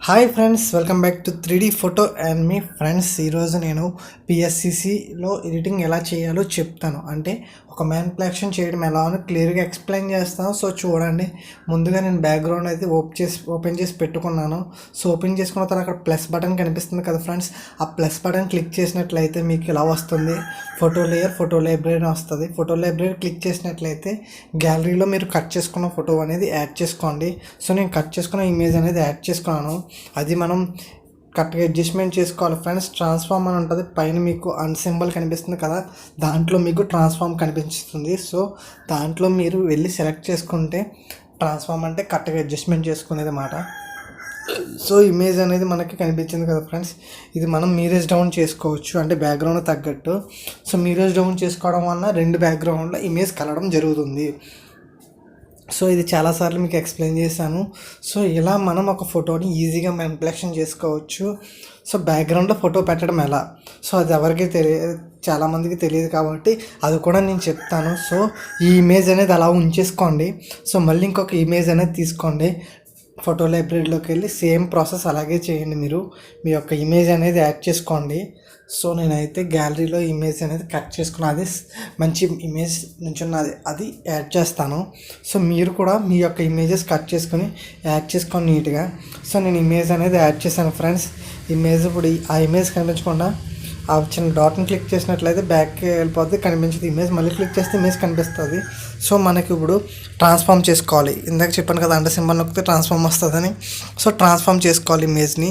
Hi friends, welcome back to 3D photo and me friends. ఈరోజు నేను పిఎస్సిసిలో editing ఎలా చేయాలో చెప్తాను. అంటే ఒక మ్యానిపులేషన్ చేయడం ఎలా అని క్లియర్గా ఎక్స్ప్లెయిన్ చేస్తాను. సో చూడండి, ముందుగా నేను బ్యాక్గ్రౌండ్ అయితే ఓపెన్ చేసి పెట్టుకున్నాను. సో ఓపెన్ చేసుకున్న తర్వాత అక్కడ ప్లస్ బటన్ కనిపిస్తుంది కదా ఫ్రెండ్స్, ఆ ప్లస్ బటన్ క్లిక్ చేసినట్లయితే మీకు ఇలా వస్తుంది. ఫోటో లేయర్, ఫోటో లైబ్రరీ వస్తుంది. ఫోటో లైబ్రరీ క్లిక్ చేసినట్లయితే గ్యాలరీలో మీరు కట్ చేసుకున్న ఫోటో అనేది యాడ్ చేసుకోండి. సో నేను కట్ చేసుకున్న ఇమేజ్ అనేది యాడ్ చేసుకున్నాను. అది మనం కరెక్ట్గా అడ్జస్ట్మెంట్ చేసుకోవాలి ఫ్రెండ్స్. ట్రాన్స్ఫార్మ్ అని ఉంటుంది పైన, మీకు సింబల్ కనిపిస్తుంది కదా, దాంట్లో మీకు ట్రాన్స్ఫార్మ్ కనిపిస్తుంది. సో దాంట్లో మీరు వెళ్ళి సెలెక్ట్ చేసుకుంటే ట్రాన్స్ఫార్మ్ అంటే కరెక్ట్గా అడ్జస్ట్మెంట్ చేసుకునేది మాట. సో ఇమేజ్ అనేది మనకి కనిపించింది కదా ఫ్రెండ్స్, ఇది మనం మీరేజ్ డౌన్ చేసుకోవచ్చు, అంటే బ్యాక్గ్రౌండ్ తగ్గట్టు. సో మీరేజ్ డౌన్ చేసుకోవడం వల్ల రెండు బ్యాక్గ్రౌండ్లో ఇమేజ్ కలవడం జరుగుతుంది. సో ఇది చాలాసార్లు మీకు ఎక్స్ప్లెయిన్ చేశాను. సో ఇలా మనం ఒక ఫోటోని ఈజీగా మ్యానిపులేషన్ చేసుకోవచ్చు. సో బ్యాక్గ్రౌండ్లో ఫోటో పెట్టడం ఎలా, సో అది ఎవరికి చాలామందికి తెలియదు కాబట్టి అది కూడా నేను చెప్తాను. సో ఈ ఇమేజ్ అనేది అలా ఉంచేసుకోండి. సో మళ్ళీ ఇంకొక ఇమేజ్ అనేది తీసుకోండి, ఫోటో లైబ్రరీలోకి వెళ్ళి సేమ్ ప్రాసెస్ అలాగే చేయండి. మీరు మీ యొక్క ఇమేజ్ అనేది యాడ్ చేసుకోండి. సో నేనైతే గ్యాలరీలో ఇమేజ్ అనేది కట్ చేసుకున్నది, మంచి ఇమేజ్ నుంచి ఉన్నది అది యాడ్ చేస్తాను. సో మీరు కూడా మీ యొక్క ఇమేజెస్ కట్ చేసుకొని యాడ్ చేసుకోండి నీట్గా. సో నేను ఇమేజ్ అనేది యాడ్ చేశాను ఫ్రెండ్స్. ఇమేజ్ ఇప్పుడు ఆ ఇమేజ్ కనిపించకుండా ఆ చిన్న డాట్ని క్లిక్ చేసినట్లయితే బ్యాక్కి వెళ్ళిపోద్ది, కనిపించదు ఇమేజ్. మళ్ళీ క్లిక్ చేస్తే ఇమేజ్ కనిపిస్తుంది. సో మనకి ఇప్పుడు ట్రాన్స్ఫార్మ్ చేసుకోవాలి. ఇందాక చెప్పాను కదా, అంటే సింబల్ నొక్కితే ట్రాన్స్ఫార్మ్ వస్తుందని. సో ట్రాన్స్ఫార్మ్ చేసుకోవాలి ఇమేజ్ని.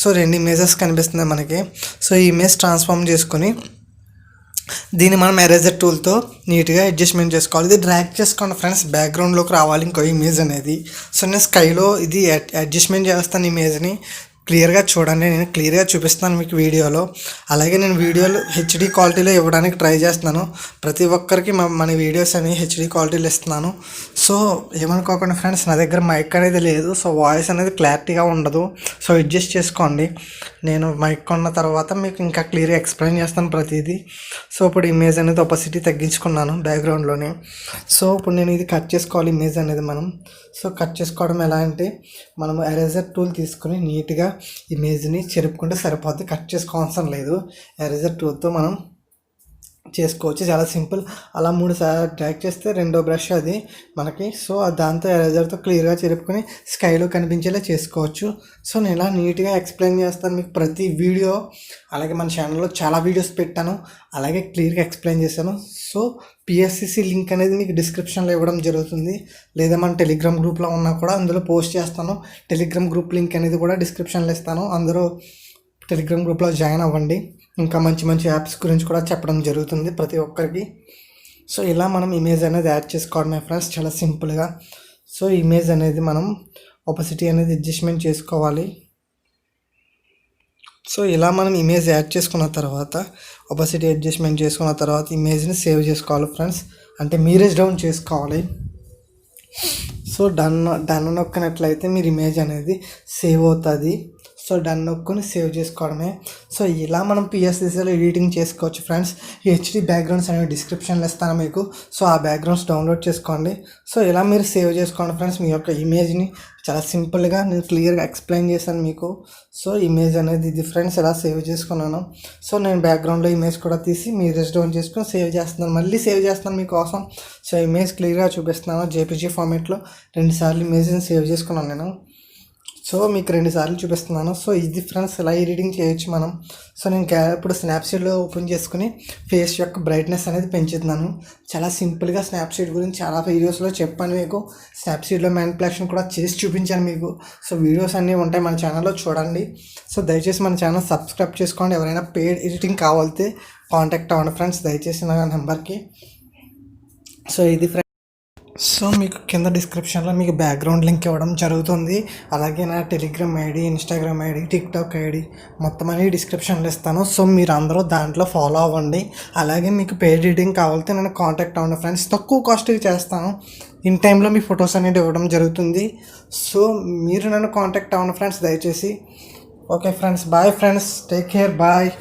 సో రెండు ఇమేజెస్ కనిపిస్తున్నాయి మనకి. సో ఈ ఇమేజ్ ట్రాన్స్ఫార్మ్ చేసుకొని దీన్ని మనం ఎరేజర్ టూల్తో నీట్గా అడ్జస్ట్మెంట్ చేసుకోవాలి. ఇది డ్రాగ్ చేసుకోండి ఫ్రెండ్స్, బ్యాక్గ్రౌండ్లోకి రావాలి ఇంకో ఇమేజ్ అనేది. సో నేను స్కైలో ఇది అడ్జస్ట్మెంట్ చేస్తాను ఇమేజ్ని. క్లియర్గా చూడండి, నేను క్లియర్గా చూపిస్తాను మీకు వీడియోలో. అలాగే నేను వీడియోలు హెచ్డి క్వాలిటీలో ఇవ్వడానికి ట్రై చేస్తున్నాను. ప్రతి ఒక్కరికి మన వీడియోస్ అని హెచ్డి క్వాలిటీలో ఇస్తున్నాను. సో ఏమనుకోకుండా ఫ్రెండ్స్, నా దగ్గర మైక్ అనేది లేదు, సో వాయిస్ అనేది క్లారిటీగా ఉండదు. సో అడ్జస్ట్ చేసుకోండి. నేను మైక్ కొన్న తర్వాత మీకు ఇంకా క్లియర్గా ఎక్స్ప్లెయిన్ చేస్తాను ప్రతిదీ. సో ఇప్పుడు ఇమేజ్ అనేది ఒపాసిటీ తగ్గించుకున్నాను బ్యాక్గ్రౌండ్లోనే. సో ఇప్పుడు నేను ఇది కట్ చేసుకోవాలి ఇమేజ్ అనేది మనం. సో కట్ చేసుకోవడం ఎలా అంటే, మనం ఎరేజర్ టూల్ తీసుకుని నీట్గా ఇమేజ్ని చెరుపుకుంటే సరిపోద్ది, కట్ చేసుకోవాల్సిన లేదు. ఎరేజర్ టూల్తో మనం చేసుకోవచ్చు, చాలా సింపుల్. అలా 3 సార్లు డ్రాగ్ చేస్తే రెండో బ్రష్ అది మనకి. సో దాంతో ఎరేజర్తో క్లియర్గా చెరుపుకొని స్కైలో కనిపించేలా చేసుకోవచ్చు. సో నేను ఇలా నీట్గా ఎక్స్ప్లెయిన్ చేస్తాను మీకు ప్రతి వీడియో. అలాగే మన ఛానల్లో చాలా వీడియోస్ పెట్టాను, అలాగే క్లియర్గా ఎక్స్ప్లెయిన్ చేశాను. సో పిఎస్సిసి లింక్ అనేది మీకు డిస్క్రిప్షన్లో ఇవ్వడం జరుగుతుంది, లేదా మన టెలిగ్రామ్ గ్రూప్లో ఉన్నా కూడా అందులో పోస్ట్ చేస్తాను. టెలిగ్రామ్ గ్రూప్ లింక్ అనేది కూడా డిస్క్రిప్షన్లో ఇస్తాను, అందరూ టెలిగ్రామ్ గ్రూప్లో జాయిన్ అవ్వండి. ఇంకా మంచి మంచి యాప్స్ గురించి కూడా చెప్పడం జరుగుతుంది ప్రతి ఒక్కరికి. సో ఇలా మనం ఇమేజ్ అనేది యాడ్ చేసుకోవడమే ఫ్రెండ్స్, చాలా సింపుల్గా. సో ఇమేజ్ అనేది మనం ఒపాసిటీ అనేది అడ్జస్ట్మెంట్ చేసుకోవాలి. సో ఇలా మనం ఇమేజ్ యాడ్ చేసుకున్న తర్వాత, ఒపాసిటీ అడ్జస్ట్మెంట్ చేసుకున్న తర్వాత ఇమేజ్ని సేవ్ చేసుకోవాలి ఫ్రెండ్స్, అంటే మీరేజ్ డౌన్ చేసుకోవాలి. సో డన్ నొక్కినట్లయితే మీరు ఇమేజ్ అనేది సేవ్ అవుతుంది. సో డన్ నొక్కుని సేవ్ చేసుకోవడమే. సో ఇలా మనం పిఎస్సిసిలో ఎడిటింగ్ చేసుకోవచ్చు ఫ్రెండ్స్. ఈ హెచ్డి బ్యాక్గ్రౌండ్స్ అనేవి డిస్క్రిప్షన్లో ఇస్తాను మీకు. సో ఆ బ్యాక్గ్రౌండ్స్ డౌన్లోడ్ చేసుకోండి. సో ఇలా మీరు సేవ్ చేసుకోండి ఫ్రెండ్స్ మీ యొక్క ఇమేజ్ని. చాలా సింపుల్గా నేను క్లియర్గా ఎక్స్ప్లెయిన్ చేశాను మీకు. సో ఇమేజ్ అనేది ఇది ఫ్రెండ్స్, ఎలా సేవ్ చేసుకున్నాను. సో నేను బ్యాక్గ్రౌండ్లో ఇమేజ్ కూడా తీసి మీరేజ్ డౌన్ చేసుకొని సేవ్ చేస్తున్నాను, మళ్ళీ సేవ్ చేస్తున్నాను మీకోసం. సో ఇమేజ్ క్లియర్గా చూపిస్తున్నాను. జేపీజీ ఫార్మేట్లో 2 సార్లు ఇమేజ్ని సేవ్ చేసుకున్నాను నేను. సో మీకు 2 సార్లు చూపిస్తున్నాను. సో ఇది ఫ్రెండ్స్, ఇలా ఎడిటింగ్ చేయొచ్చు మనం. సో నేను ఇప్పుడు స్నాప్సీడ్లో ఓపెన్ చేసుకుని ఫేస్ యొక్క బ్రైట్నెస్ అనేది పెంచుతున్నాను. చాలా సింపుల్గా స్నాప్సీడ్ గురించి చాలా వీడియోస్లో చెప్పాను మీకు. స్నాప్సీడ్లో మ్యానిపులేషన్ కూడా చేసి చూపించాను మీకు. సో వీడియోస్ అన్నీ ఉంటాయి మన ఛానల్లో, చూడండి. సో దయచేసి మన ఛానల్ సబ్స్క్రైబ్ చేసుకోండి. ఎవరైనా పెయిడ్ ఎడిటింగ్ కావాలితే కాంటాక్ట్ అవ్వండి ఫ్రెండ్స్, దయచేసి నా నెంబర్కి. సో ఇది ఫ్రెండ్స్. సో మీకు కింద డిస్క్రిప్షన్లో మీకు బ్యాక్గ్రౌండ్ లింక్ ఇవ్వడం జరుగుతుంది. అలాగే నా Telegram ID, Instagram ID, TikTok ID మొత్తం అన్ని డిస్క్రిప్షన్లో ఇస్తాను. సో మీరు అందరూ దాంట్లో ఫాలో అవ్వండి. అలాగే మీకు పెయిడ్ ఎడిటింగ్ కావాలితే నన్ను కాంటాక్ట్ అవ్వండి ఫ్రెండ్స్, తక్కువ కాస్ట్కి చేస్తాను. ఇన్ టైంలో మీ ఫొటోస్ అనేది ఇవ్వడం జరుగుతుంది. సో మీరు నన్ను కాంటాక్ట్ అవ్వండి ఫ్రెండ్స్ దయచేసి. Okay friends, bye friends, take care, bye.